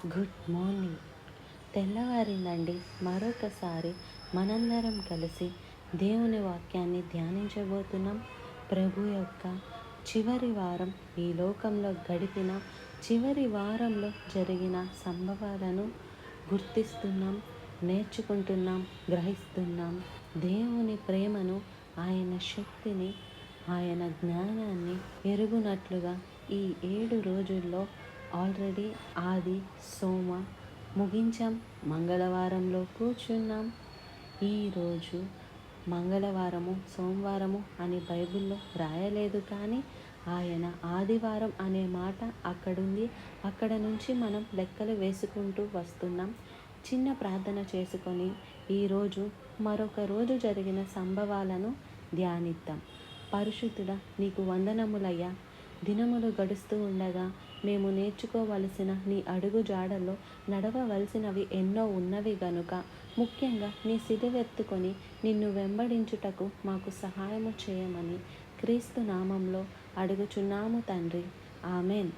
Good morning. తెల్లవారిందండి. మరొకసారి మనందరం కలిసి దేవుని వాక్యాన్ని ధ్యానించబోతున్నాం. ప్రభు యొక్క చివరి వారం, ఈ లోకంలో గడిపిన చివరి వారంలో జరిగిన సంభవాలను గుర్తిస్తున్నాం, నేర్చుకుంటున్నాం, గ్రహిస్తున్నాం. దేవుని ప్రేమను, ఆయన శక్తిని, ఆయన జ్ఞానాన్ని ఎరుగునట్లుగా ఈ 7 రోజుల్లో ఆల్రెడీ ఆది, సోమ ముగించాం. మంగళవారంలో కూర్చున్నాం. ఈరోజు మంగళవారము, సోమవారము అని బైబిల్లో రాయలేదు, కానీ ఆయన ఆదివారం అనే మాట అక్కడుంది. అక్కడ నుంచి మనం లెక్కలు వేసుకుంటూ వస్తున్నాం. చిన్న ప్రార్థన చేసుకొని ఈరోజు మరొక రోజు జరిగిన సంభవాలను ధ్యానిద్దాం. పరిశుద్ధుడా, నీకు వందనములయ్యా. దినములు గడుస్తూ ఉండగా మేము నేర్చుకోవలసిన నీ అడుగు జాడల్లో నడవవలసినవి ఎన్నో ఉన్నవి గనుక, ముఖ్యంగా నీ సిలువెత్తుకొని నిన్ను వెంబడించుటకు మాకు సహాయము చేయమని క్రీస్తు నామంలో అడుగుచున్నాము తండ్రి. ఆమెన్.